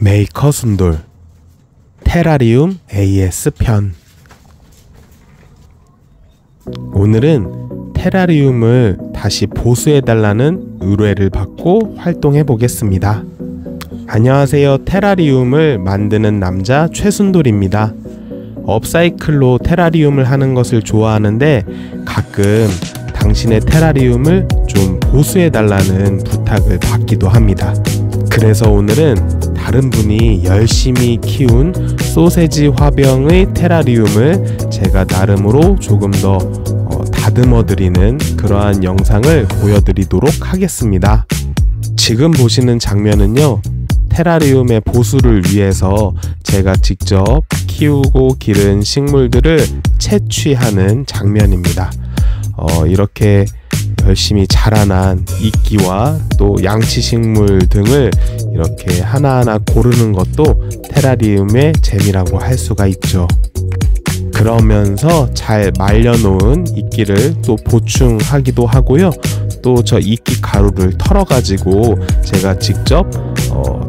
메이커 순돌 테라리움 AS 편. 오늘은 테라리움을 다시 보수해달라는 의뢰를 받고 활동해 보겠습니다. 안녕하세요. 테라리움을 만드는 남자 최순돌입니다. 업사이클로 테라리움을 하는 것을 좋아하는데 가끔 당신의 테라리움을 좀 보수해달라는 부탁을 받기도 합니다. 그래서 오늘은 다른 분이 열심히 키운 소세지 화병의 테라리움을 제가 나름으로 조금 더 다듬어 드리는 그러한 영상을 보여드리도록 하겠습니다. 지금 보시는 장면은요, 테라리움의 보수를 위해서 제가 직접 키우고 기른 식물들을 채취하는 장면입니다. 이렇게 열심히 자라난 이끼와 또 양치식물 등을 이렇게 하나하나 고르는 것도 테라리움의 재미라고 할 수가 있죠. 그러면서 잘 말려놓은 이끼를 또 보충하기도 하고요. 또 저 이끼 가루를 털어 가지고 제가 직접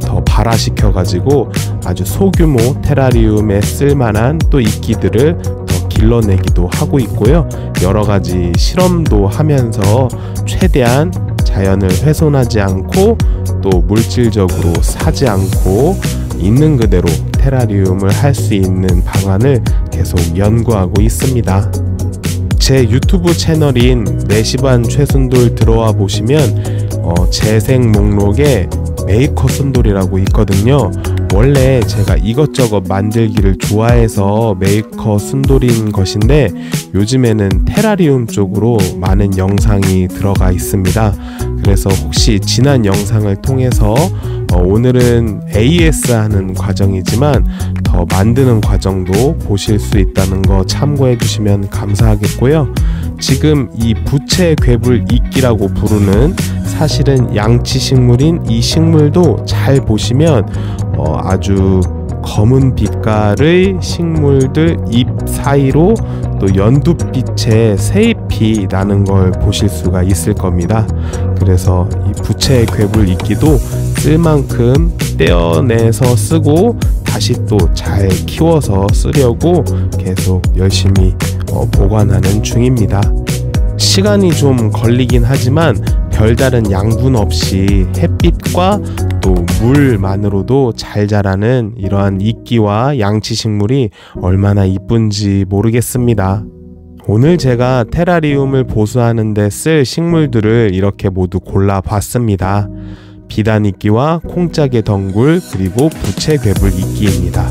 더 발화시켜 가지고 아주 소규모 테라리움에 쓸만한 또 이끼들을 더 길러내기도 하고 있고요. 여러가지 실험도 하면서 최대한 자연을 훼손하지 않고 또 물질적으로 사지 않고 있는 그대로 테라리움을 할 수 있는 방안을 계속 연구하고 있습니다. 제 유튜브 채널인 4시 반 최순돌 들어와 보시면 재생 목록에 메이커 순돌이라고 있거든요. 원래 제가 이것저것 만들기를 좋아해서 메이커 순돌인 것인데 요즘에는 테라리움 쪽으로 많은 영상이 들어가 있습니다. 그래서 혹시 지난 영상을 통해서 오늘은 AS 하는 과정이지만 더 만드는 과정도 보실 수 있다는 거 참고해 주시면 감사하겠고요. 지금 이 부채 괴물 이끼라고 부르는 사실은 양치식물인 이 식물도 잘 보시면 아주 검은 빛깔의 식물들 잎 사이로 또 연두빛의 새잎이 나는 걸 보실 수가 있을 겁니다. 그래서 이 부채 괴물 이끼도 쓸 만큼 떼어내서 쓰고 다시 또 잘 키워서 쓰려고 계속 열심히 보관하는 중입니다. 시간이 좀 걸리긴 하지만 별다른 양분 없이 햇빛과 또 물만으로도 잘 자라는 이러한 이끼와 양치식물이 얼마나 이쁜지 모르겠습니다. 오늘 제가 테라리움을 보수하는 데 쓸 식물들을 이렇게 모두 골라봤습니다. 비단이끼와 콩짝의 덩굴 그리고 부채 괴물 이끼입니다.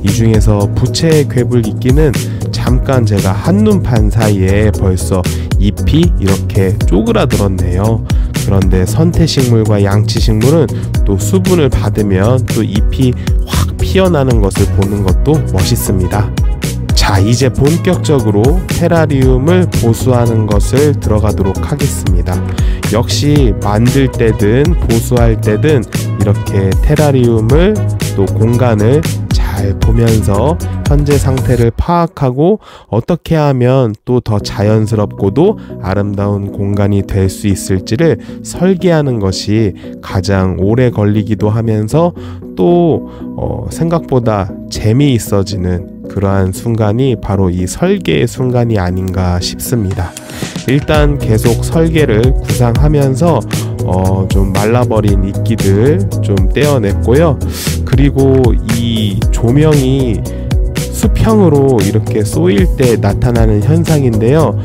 이 중에서 부채 괴물 이끼는 잠깐 제가 한눈판 사이에 벌써 잎이 이렇게 쪼그라들었네요. 그런데 선태식물과 양치식물은 또 수분을 받으면 또 잎이 확 피어나는 것을 보는 것도 멋있습니다. 자, 이제 본격적으로 테라리움을 보수하는 것을 들어가도록 하겠습니다. 역시 만들 때든 보수할 때든 이렇게 테라리움을 또 공간을 잘 보면서 현재 상태를 파악하고 어떻게 하면 또 더 자연스럽고도 아름다운 공간이 될 수 있을지를 설계하는 것이 가장 오래 걸리기도 하면서 또 생각보다 재미있어지는 그러한 순간이 바로 이 설계의 순간이 아닌가 싶습니다. 일단 계속 설계를 구상하면서 좀 말라버린 이끼들 좀 떼어냈고요. 그리고 이 조명이 수평으로 이렇게 쏘일 때 나타나는 현상인데요.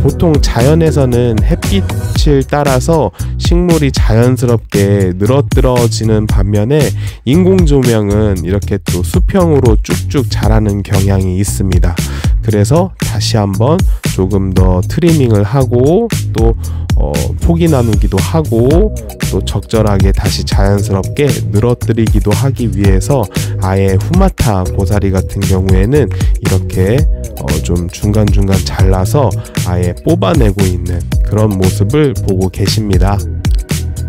보통 자연에서는 햇빛을 따라서 식물이 자연스럽게 늘어뜨러지는 반면에 인공조명은 이렇게 또 수평으로 쭉쭉 자라는 경향이 있습니다. 그래서 다시 한번 조금 더 트리밍을 하고 또 포기 나누기도 하고 또 적절하게 다시 자연스럽게 늘어뜨리기도 하기 위해서 아예 후마타 고사리 같은 경우에는 이렇게 좀 중간중간 잘라서 아예 뽑아내고 있는 그런 모습을 보고 계십니다.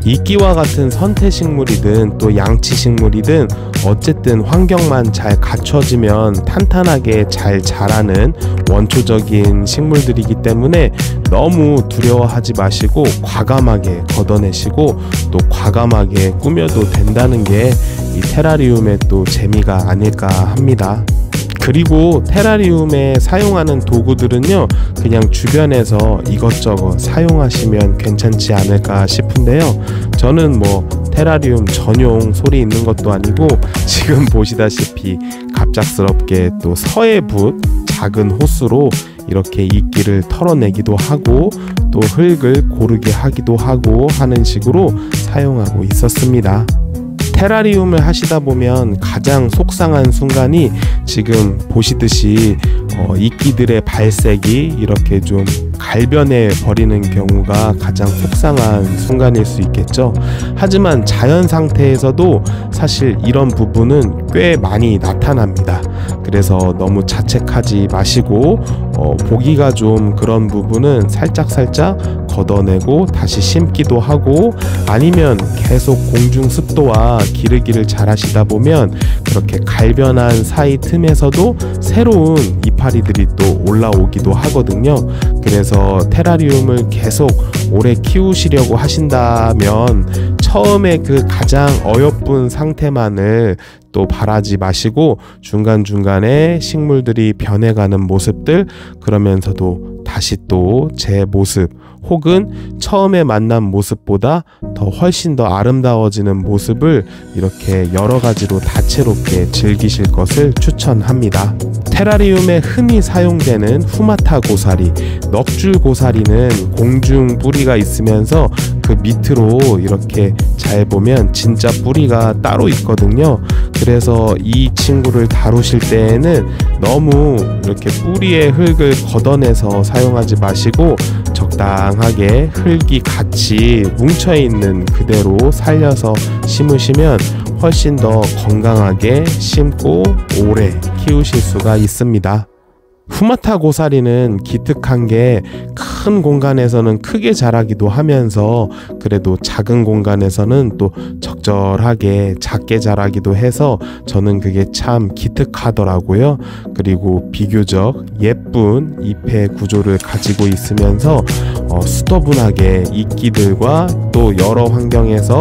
이끼와 같은 선태식물이든 또 양치식물이든 어쨌든 환경만 잘 갖춰지면 탄탄하게 잘 자라는 원초적인 식물들이기 때문에 너무 두려워하지 마시고 과감하게 걷어내시고 또 과감하게 꾸며도 된다는 게 이 테라리움의 또 재미가 아닐까 합니다. 그리고 테라리움에 사용하는 도구들은요, 그냥 주변에서 이것저것 사용하시면 괜찮지 않을까 싶은데요. 저는 뭐 테라리움 전용 솔이 있는 것도 아니고 지금 보시다시피 갑작스럽게 또 서해붓 작은 호스로 이렇게 이끼를 털어내기도 하고 또 흙을 고르게 하기도 하고 하는 식으로 사용하고 있었습니다. 테라리움을 하시다 보면 가장 속상한 순간이 지금 보시듯이 이끼들의 발색이 이렇게 좀 갈변해 버리는 경우가 가장 속상한 순간일 수 있겠죠. 하지만 자연 상태에서도 사실 이런 부분은 꽤 많이 나타납니다. 그래서 너무 자책하지 마시고 보기가 좀 그런 부분은 살짝 걷어내고 다시 심기도 하고, 아니면 계속 공중 습도와 기르기를 잘 하시다 보면 그렇게 갈변한 사이 틈에서도 새로운 이파리들이 또 올라오기도 하거든요. 그래서 테라리움을 계속 오래 키우시려고 하신다면 처음에 그 가장 어여쁜 상태만을 또 바라지 마시고 중간중간에 식물들이 변해가는 모습들, 그러면서도 다시 또 제 모습 혹은 처음에 만난 모습보다 더 훨씬 더 아름다워지는 모습을 이렇게 여러 가지로 다채롭게 즐기실 것을 추천합니다. 테라리움에 흔히 사용되는 후마타 고사리, 넋줄 고사리는 공중 뿌리가 있으면서 그 밑으로 이렇게 잘 보면 진짜 뿌리가 따로 있거든요. 그래서 이 친구를 다루실 때에는 너무 이렇게 뿌리의 흙을 걷어내서 사용하지 마시고 적당하게 흙이 같이 뭉쳐있는 그대로 살려서 심으시면 훨씬 더 건강하게 심고 오래 키우실 수가 있습니다. 후마타 고사리는 기특한 게 큰 공간에서는 크게 자라기도 하면서 그래도 작은 공간에서는 또 적절하게 작게 자라기도 해서 저는 그게 참 기특하더라고요. 그리고 비교적 예쁜 잎의 구조를 가지고 있으면서 수더분하게 이끼들과 또 여러 환경에서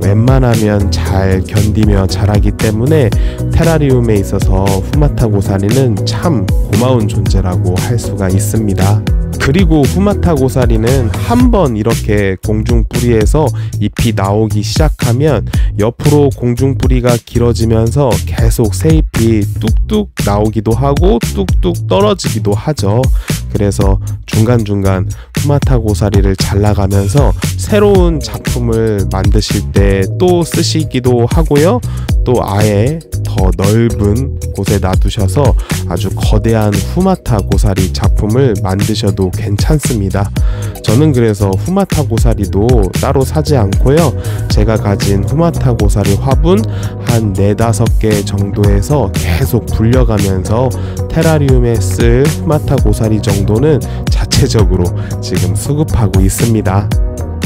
웬만하면 잘 견디며 자라기 때문에 테라리움에 있어서 후마타 고사리는 참 고마운 존재라고 할 수가 있습니다. 그리고 후마타 고사리는 한번 이렇게 공중뿌리에서 잎이 나오기 시작하면 옆으로 공중뿌리가 길어지면서 계속 새 잎이 뚝뚝 나오기도 하고 뚝뚝 떨어지기도 하죠. 그래서 중간중간 후마타 고사리를 잘라가면서 새로운 작품을 만드실 때 또 쓰시기도 하고요. 또 아예 더 넓은 곳에 놔두셔서 아주 거대한 후마타 고사리 작품을 만드셔도 괜찮습니다. 저는 그래서 후마타 고사리도 따로 사지 않고요. 제가 가진 후마타 고사리 화분 한 4-5개 정도에서 계속 불려가면서 테라리움에 쓸 후마타 고사리 정도는 자체적으로 지금 수급하고 있습니다.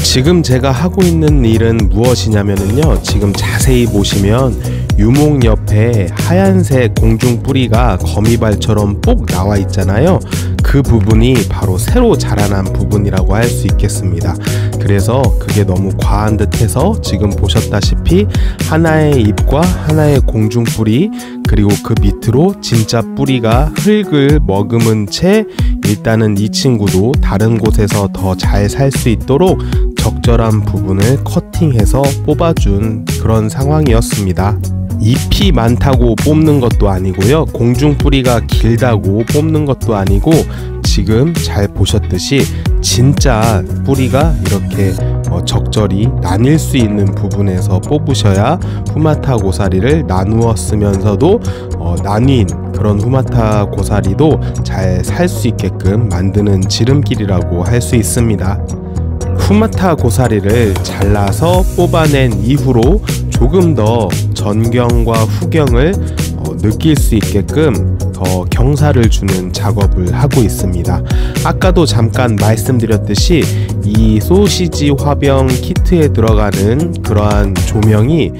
지금 제가 하고 있는 일은 무엇이냐면요, 지금 자세히 보시면 유목 옆에 하얀색 공중 뿌리가 거미발처럼 뽁 나와 있잖아요. 그 부분이 바로 새로 자라난 부분이라고 할 수 있겠습니다. 그래서 그게 너무 과한 듯해서 지금 보셨다시피 하나의 잎과 하나의 공중 뿌리, 그리고 그 밑으로 진짜 뿌리가 흙을 머금은 채 일단은 이 친구도 다른 곳에서 더 잘 살 수 있도록 적절한 부분을 커팅해서 뽑아준 그런 상황이었습니다. 잎이 많다고 뽑는 것도 아니고요, 공중 뿌리가 길다고 뽑는 것도 아니고, 지금 잘 보셨듯이 진짜 뿌리가 이렇게 적절히 나뉠 수 있는 부분에서 뽑으셔야 후마타 고사리를 나누어 쓰면서도 나뉜 그런 후마타 고사리도 잘 살 수 있게끔 만드는 지름길이라고 할 수 있습니다. 후마타 고사리를 잘라서 뽑아낸 이후로 조금 더 전경과 후경을 느낄 수 있게끔 더 경사를 주는 작업을 하고 있습니다. 아까도 잠깐 말씀드렸듯이 이 소시지 화병 키트에 들어가는 그러한 조명이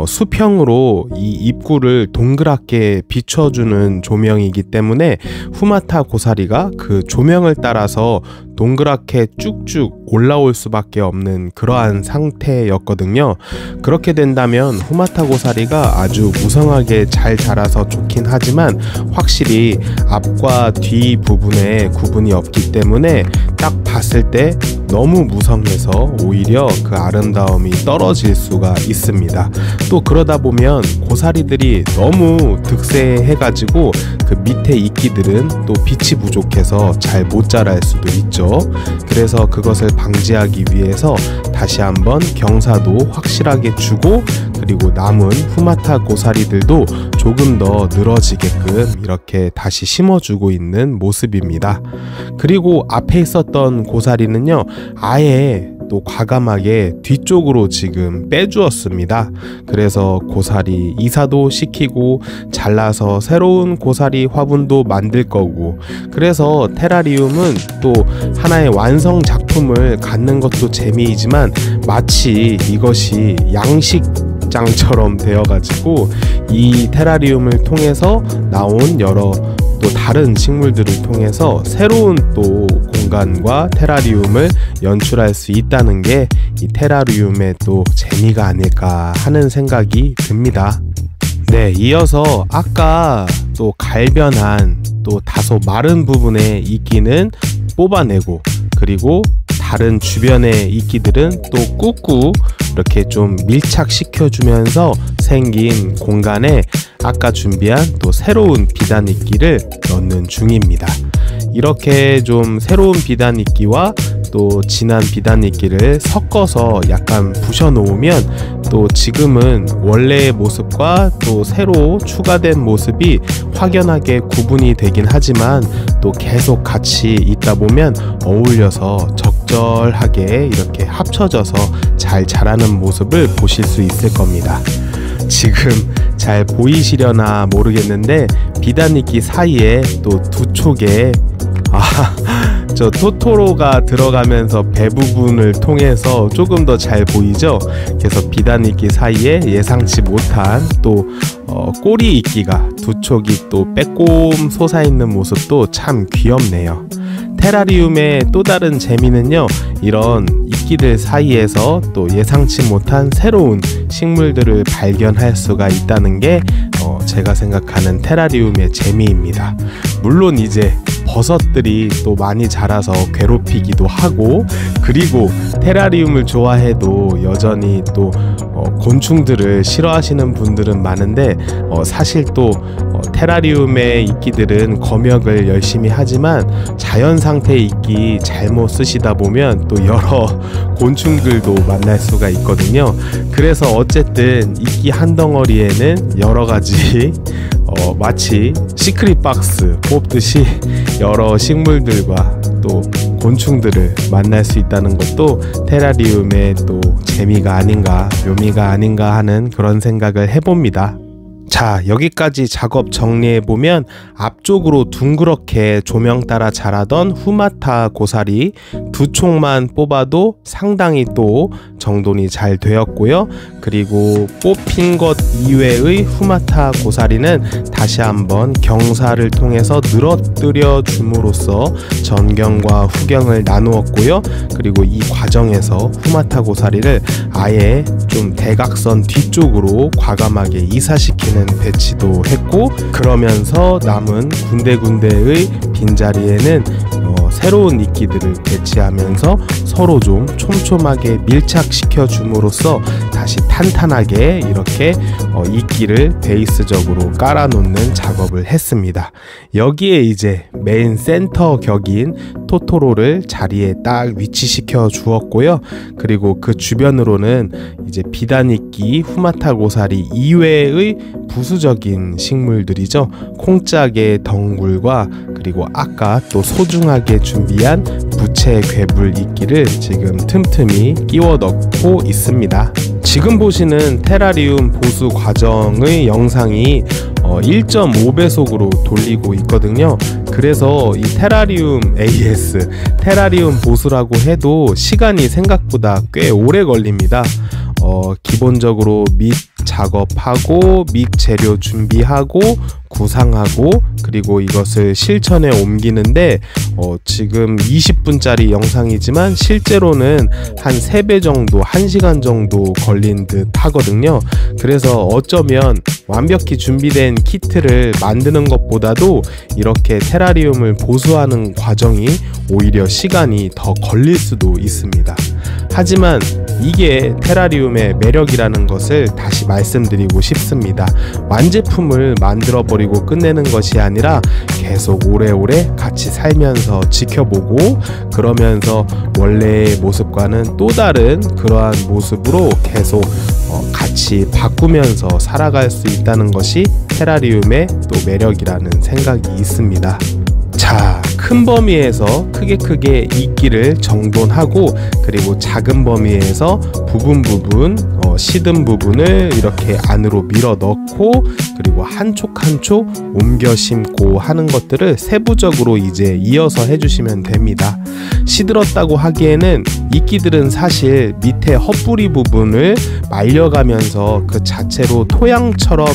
수평으로 이 입구를 동그랗게 비춰주는 조명이기 때문에 후마타 고사리가 그 조명을 따라서 동그랗게 쭉쭉 올라올 수밖에 없는 그러한 상태였거든요. 그렇게 된다면 후마타 고사리가 아주 무성하게 잘 자라서 좋긴 하지만 확실히 앞과 뒤 부분에 구분이 없기 때문에 딱 봤을 때 너무 무성해서 오히려 그 아름다움이 떨어질 수가 있습니다. 또 그러다 보면 고사리들이 너무 득세해가지고 그 밑에 이끼들은 또 빛이 부족해서 잘 못 자랄 수도 있죠. 그래서 그것을 방지하기 위해서 다시 한번 경사도 확실하게 주고, 그리고 남은 후마타 고사리들도 조금 더 늘어지게끔 이렇게 다시 심어주고 있는 모습입니다. 그리고 앞에 있었던 고사리는요, 아예 또 과감하게 뒤쪽으로 지금 빼주었습니다. 그래서 고사리 이사도 시키고 잘라서 새로운 고사리 화분도 만들 거고, 그래서 테라리움은 또 하나의 완성 작품을 갖는 것도 재미이지만 마치 이것이 양식장처럼 되어가지고 이 테라리움을 통해서 나온 여러 또 다른 식물들을 통해서 새로운 또 공간과 테라리움을 연출할 수 있다는 게 이 테라리움의 또 재미가 아닐까 하는 생각이 듭니다. 네, 이어서 아까 또 갈변한 또 다소 마른 부분의 이끼는 뽑아내고, 그리고 다른 주변의 이끼들은 또 꾹꾹 이렇게 좀 밀착시켜 주면서 생긴 공간에 아까 준비한 또 새로운 비단 이끼를 넣는 중입니다. 이렇게 좀 새로운 비단 이끼와 또 진한 비단 이끼를 섞어서 약간 부셔 놓으면 또 지금은 원래의 모습과 또 새로 추가된 모습이 확연하게 구분이 되긴 하지만 또 계속 같이 있다 보면 어울려서 적절하게 이렇게 합쳐져서 잘 자라는 모습을 보실 수 있을 겁니다. 지금 잘 보이시려나 모르겠는데 비단이끼 사이에 또 두 촉에 저 토토로가 들어가면서 배 부분을 통해서 조금 더 잘 보이죠? 그래서 비단이끼 사이에 예상치 못한 또 꼬리 이끼가 두 촉이 또 빼꼼 솟아있는 모습도 참 귀엽네요. 테라리움의 또 다른 재미는요, 이런 이끼들 사이에서 또 예상치 못한 새로운 식물들을 발견할 수가 있다는 게 제가 생각하는 테라리움의 재미입니다. 물론 이제 버섯들이 또 많이 자라서 괴롭히기도 하고, 그리고 테라리움을 좋아해도 여전히 또 곤충들을 싫어하시는 분들은 많은데 사실 또 테라리움의 이끼들은 검역을 열심히 하지만 자연 상태의 이끼 잘못 쓰시다 보면 또 여러 곤충들도 만날 수가 있거든요. 그래서 어쨌든 이끼 한 덩어리에는 여러 가지 마치 시크릿 박스 뽑듯이 여러 식물들과 또 곤충들을 만날 수 있다는 것도 테라리움의 또 재미가 아닌가, 묘미가 아닌가 하는 그런 생각을 해봅니다. 자, 여기까지 작업 정리해보면 앞쪽으로 둥그렇게 조명 따라 자라던 후마타 고사리 두 촉만 뽑아도 상당히 또 정돈이 잘 되었고요. 그리고 뽑힌 것 이외의 후마타 고사리는 다시 한번 경사를 통해서 늘어뜨려 줌으로써 전경과 후경을 나누었고요. 그리고 이 과정에서 후마타 고사리를 아예 좀 대각선 뒤쪽으로 과감하게 이사시키는 배치도 했고, 그러면서 남은 군데군데의 빈자리에는 새로운 이끼들을 배치하면서 서로 좀 촘촘하게 밀착시켜 줌으로써 다시 탄탄하게 이렇게 이끼를 베이스적으로 깔아 놓는 작업을 했습니다. 여기에 이제 메인 센터 격인 토토로를 자리에 딱 위치시켜 주었고요. 그리고 그 주변으로는 이제 비단이끼, 후마타 고사리 이외의 부수적인 식물들이죠. 콩짝의 덩굴과 그리고 아까 또 소중하게 준비한 부채 괴물 이끼를 지금 틈틈이 끼워 넣고 있습니다. 지금 보시는 테라리움 보수 과정의 영상이 1.5배속으로 돌리고 있거든요. 그래서 이 테라리움 AS, 테라리움 보수라고 해도 시간이 생각보다 꽤 오래 걸립니다. 기본적으로 밑 작업하고 밑 재료 준비하고 구상하고 그리고 이것을 실천에 옮기는데 지금 20분짜리 영상이지만 실제로는 한 3배 정도, 1시간 정도 걸린 듯 하거든요. 그래서 어쩌면 완벽히 준비된 키트를 만드는 것보다도 이렇게 테라리움을 보수하는 과정이 오히려 시간이 더 걸릴 수도 있습니다. 하지만 이게 테라리움의 매력이라는 것을 다시 말씀드리고 싶습니다. 완제품을 만들어 버리고 끝내는 것이 아니라 계속 오래오래 같이 살면서 지켜보고 그러면서 원래의 모습과는 또 다른 그러한 모습으로 계속 같이 바꾸면서 살아갈 수 있다는 것이 테라리움의 또 매력이라는 생각이 있습니다. 자, 큰 범위에서 크게 이끼를 정돈하고 그리고 작은 범위에서 부분 시든 부분을 이렇게 안으로 밀어 넣고 그리고 한쪽 옮겨 심고 하는 것들을 세부적으로 이제 이어서 해주시면 됩니다. 시들었다고 하기에는 이끼들은 사실 밑에 헛뿌리 부분을 말려가면서 그 자체로 토양처럼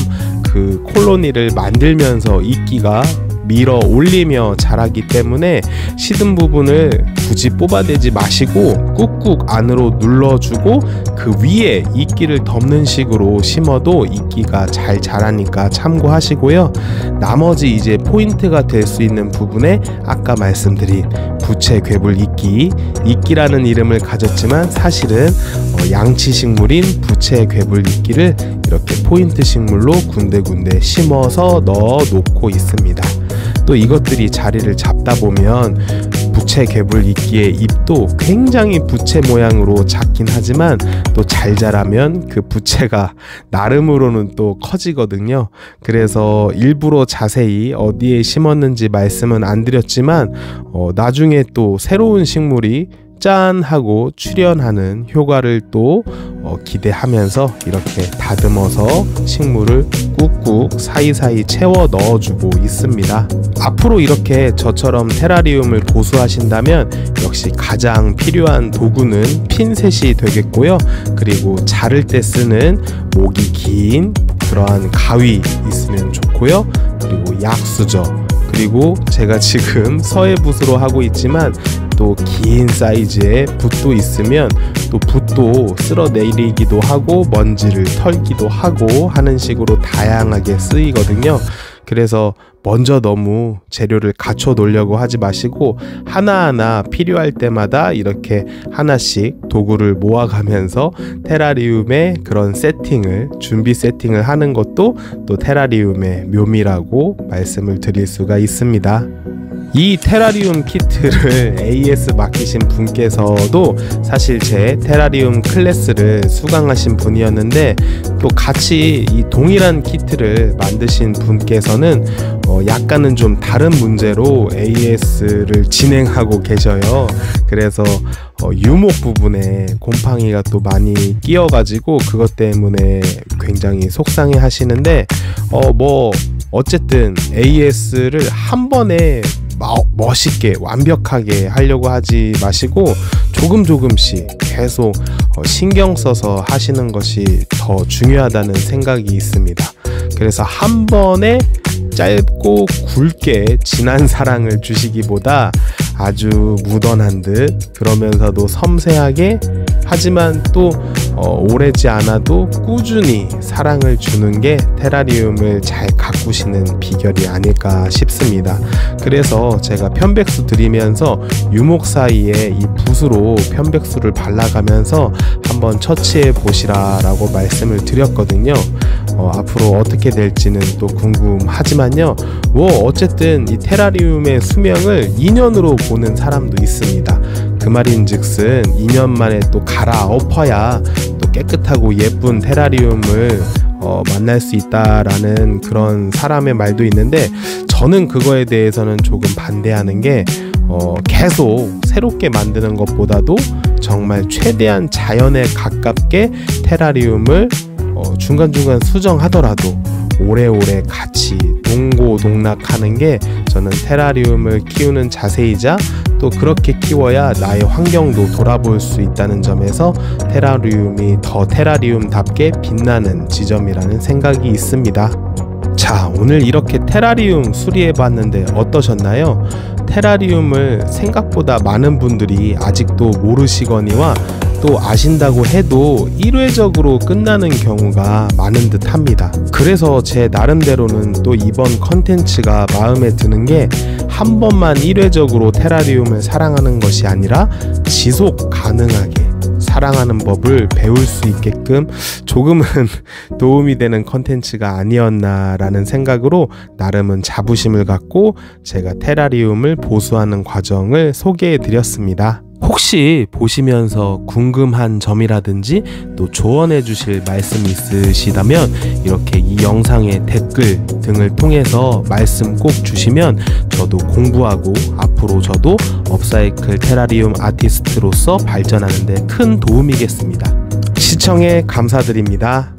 그 콜로니를 만들면서 이끼가 밀어 올리며 자라기 때문에 시든 부분을 굳이 뽑아내지 마시고 꾹꾹 안으로 눌러주고 그 위에 이끼를 덮는 식으로 심어도 이끼가 잘 자라니까 참고하시고요. 나머지 이제 포인트가 될 수 있는 부분에 아까 말씀드린 부채 괴물 이끼라는 이름을 가졌지만 사실은 양치식물인 부채 괴물 이끼를 이렇게 포인트 식물로 군데군데 심어서 넣어 놓고 있습니다. 또 이것들이 자리를 잡다 보면 부채 괴물 이끼의 잎도 굉장히 부채 모양으로 작긴 하지만 또 잘 자라면 그 부채가 나름으로는 또 커지거든요. 그래서 일부러 자세히 어디에 심었는지 말씀은 안 드렸지만 나중에 또 새로운 식물이 짠 하고 출현하는 효과를 또 기대하면서 이렇게 다듬어서 식물을 꾹꾹 사이사이 채워 넣어주고 있습니다. 앞으로 이렇게 저처럼 테라리움을 보수하신다면 역시 가장 필요한 도구는 핀셋이 되겠고요. 그리고 자를 때 쓰는 목이 긴 그러한 가위 있으면 좋고요. 그리고 약수저, 그리고 제가 지금 서해붓으로 하고 있지만 또 긴 사이즈의 붓도 있으면 또 붓도 쓸어내리기도 하고 먼지를 털기도 하고 하는 식으로 다양하게 쓰이거든요. 그래서 먼저 너무 재료를 갖춰 놓으려고 하지 마시고 하나하나 필요할 때마다 이렇게 하나씩 도구를 모아가면서 테라리움의 그런 준비 세팅을 하는 것도 또 테라리움의 묘미라고 말씀을 드릴 수가 있습니다. 이 테라리움 키트를 AS 맡기신 분께서도 사실 제 테라리움 클래스를 수강하신 분이었는데 또 같이 이 동일한 키트를 만드신 분께서는 약간은 좀 다른 문제로 AS를 진행하고 계셔요. 그래서 유목 부분에 곰팡이가 또 많이 끼어가지고 그것 때문에 굉장히 속상해 하시는데 어쨌든 AS를 한 번에 멋있게 완벽하게 하려고 하지 마시고 조금씩 계속 신경 써서 하시는 것이 더 중요하다는 생각이 있습니다. 그래서 한 번에 짧고 굵게 진한 사랑을 주시기보다 아주 무던한 듯 그러면서도 섬세하게 하지만 또 오래지 않아도 꾸준히 사랑을 주는 게 테라리움을 잘 가꾸시는 비결이 아닐까 싶습니다. 그래서 제가 편백수 드리면서 유목 사이에 이 붓으로 편백수를 발라가면서 한번 처치해 보시라 라고 말씀을 드렸거든요. 앞으로 어떻게 될지는 또 궁금하지만요. 어쨌든 이 테라리움의 수명을 2년으로 보는 사람도 있습니다. 그 말인즉슨 2년 만에 또 갈아엎어야 또 깨끗하고 예쁜 테라리움을 만날 수 있다라는 그런 사람의 말도 있는데 저는 그거에 대해서는 조금 반대하는 게 계속 새롭게 만드는 것보다도 정말 최대한 자연에 가깝게 테라리움을 중간중간 수정하더라도 오래오래 같이 동고동락하는 게 저는 테라리움을 키우는 자세이자 또 그렇게 키워야 나의 환경도 돌아볼 수 있다는 점에서 테라리움이 더 테라리움답게 빛나는 지점이라는 생각이 있습니다. 자, 오늘 이렇게 테라리움 수리해봤는데 어떠셨나요? 테라리움을 생각보다 많은 분들이 아직도 모르시거니와 또 아신다고 해도 일회적으로 끝나는 경우가 많은 듯 합니다. 그래서 제 나름대로는 또 이번 컨텐츠가 마음에 드는 게 한 번만 일회적으로 테라리움을 사랑하는 것이 아니라 지속 가능하게 사랑하는 법을 배울 수 있게끔 조금은 도움이 되는 컨텐츠가 아니었나라는 생각으로 나름은 자부심을 갖고 제가 테라리움을 보수하는 과정을 소개해 드렸습니다. 혹시 보시면서 궁금한 점이라든지 또 조언해 주실 말씀 있으시다면 이렇게 이 영상의 댓글 등을 통해서 말씀 꼭 주시면 저도 공부하고 앞으로 저도 업사이클 테라리움 아티스트로서 발전하는 데 큰 도움이겠습니다. 시청에 감사드립니다.